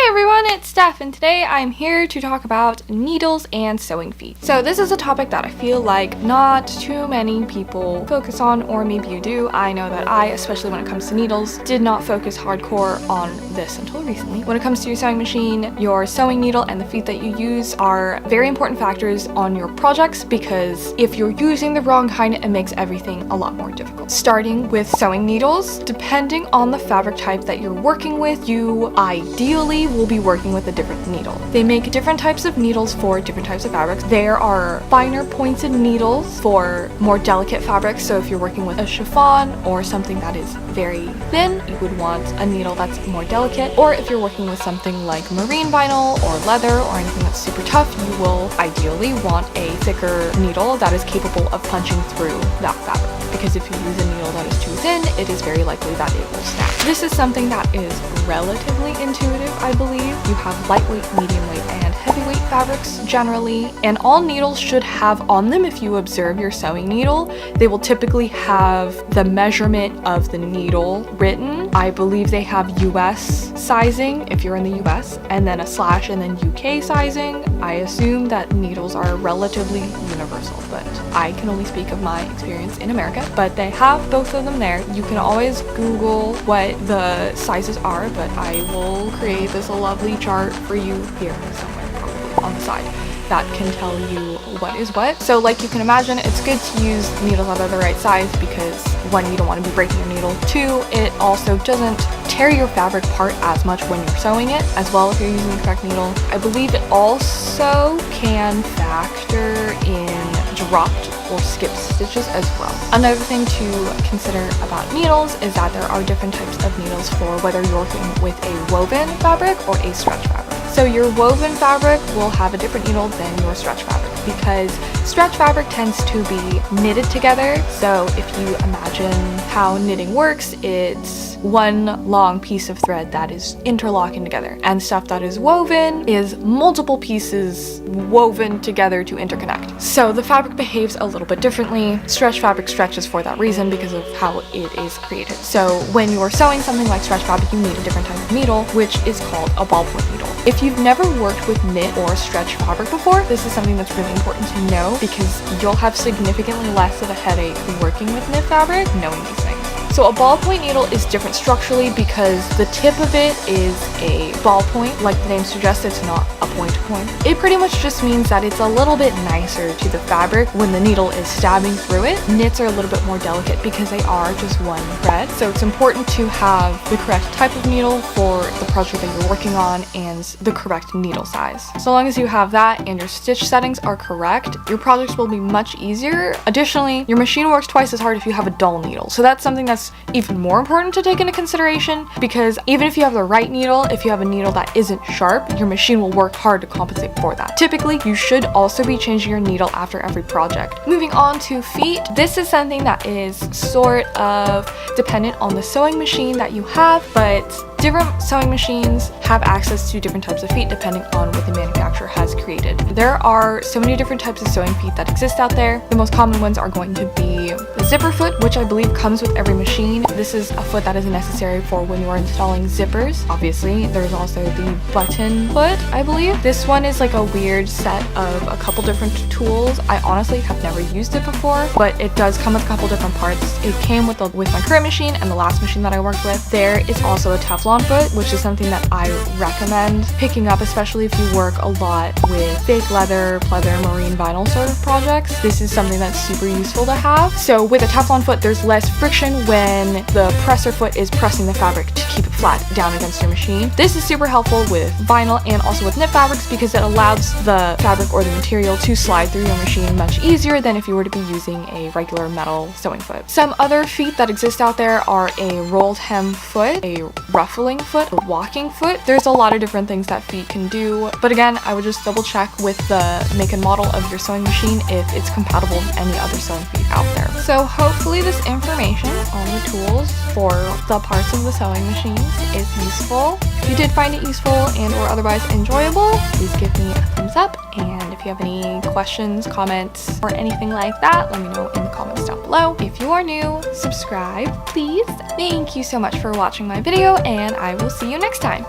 everyone, it's Steph, and today I'm here to talk about needles and sewing feet. So this is a topic that I feel like not too many people focus on, or maybe you do. I know that I, especially when it comes to needles, did not focus hardcore on this until recently. When it comes to your sewing machine, your sewing needle and the feet that you use are very important factors on your projects, because if you're using the wrong kind, it makes everything a lot more difficult. Starting with sewing needles, depending on the fabric type that you're working with, you ideally will be working with a different needle. They make different types of needles for different types of fabrics. There are finer pointed needles for more delicate fabrics, so if you're working with a chiffon or something that is very thin, you would want a needle that's more delicate. Or if you're working with something like marine vinyl or leather or anything that's super tough, you will ideally want a thicker needle that is capable of punching through that fabric, because if you use a needle that is too thin, it is very likely that it will snap. This is something that is relatively intuitive, I believe. You have lightweight, medium weight, and heavyweight fabrics generally, and all needles should have on them, if you observe your sewing needle, they will typically have the measurement of the needle written. I believe they have US sizing if you're in the US, and then a slash and then UK sizing. I assume that needles are relatively universal, but I can only speak of my experience in America. But they have both of them there. You can always Google what the sizes are, but I will create this lovely chart for you here somewhere, probably on the side, that can tell you what is what. So like you can imagine, it's good to use needles that are the right size, because one, you don't want to be breaking your needle. Two, it also doesn't tear your fabric apart as much when you're sewing it as well if you're using the correct needle. I believe it also can factor in dropped or skipped stitches as well. Another thing to consider about needles is that there are different types of needles for whether you're working with a woven fabric or a stretch fabric. So your woven fabric will have a different needle than your stretch fabric, because stretch fabric tends to be knitted together. So if you imagine how knitting works, it's one long piece of thread that is interlocking together, and stuff that is woven is multiple pieces woven together to interconnect. So the fabric behaves a little bit differently. Stretch fabric stretches for that reason, because of how it is created. So when you're sewing something like stretch fabric, you need a different type of needle, which is called a ballpoint needle. If you've never worked with knit or stretch fabric before, this is something that's really important to know, because you'll have significantly less of a headache working with knit fabric knowing these things. So a ballpoint needle is different structurally because the tip of it is a ballpoint. Like the name suggests, it's not a point-to-point. It pretty much just means that it's a little bit nicer to the fabric when the needle is stabbing through it. Knits are a little bit more delicate because they are just one thread. So it's important to have the correct type of needle for the project that you're working on and the correct needle size. So long as you have that and your stitch settings are correct, your projects will be much easier. Additionally, your machine works twice as hard if you have a dull needle. So that's something that's even more important to take into consideration, because even if you have the right needle, if you have a needle that isn't sharp, your machine will work hard to compensate for that. Typically, you should also be changing your needle after every project. Moving on to feet, this is something that is sort of dependent on the sewing machine that you have, but different sewing machines have access to different types of feet depending on what the manufacturer has created. There are so many different types of sewing feet that exist out there. The most common ones are going to be the zipper foot, which I believe comes with every machine. This is a foot that is necessary for when you are installing zippers. Obviously, there's also the button foot, I believe. This one is like a weird set of a couple different tools. I honestly have never used it before, but it does come with a couple different parts. It came with my current machine and the last machine that I worked with. There is also a Teflon foot, which is something that I recommend picking up, especially if you work a lot with fake leather, pleather, marine vinyl sort of projects. This is something that's super useful to have. So with a Teflon foot, there's less friction when the presser foot is pressing the fabric to keep it flat down against your machine. This is super helpful with vinyl and also with knit fabrics, because it allows the fabric or the material to slide through your machine much easier than if you were to be using a regular metal sewing foot. Some other feet that exist out there are a rolled hem foot, a ruffling foot, a walking foot. There's a lot of different things that feet can do, but again, I would just double check with the make and model of your sewing machine if it's compatible with any other sewing feet out there. So hopefully this information on the tools for the parts of the sewing machines is useful. If you did find it useful and or otherwise enjoyable, please give me a thumbs up, and if you have any questions, comments, or anything like that, let me know in the comments down below. If you are new, subscribe, please. Thank you so much for watching my video, and I will see you next time.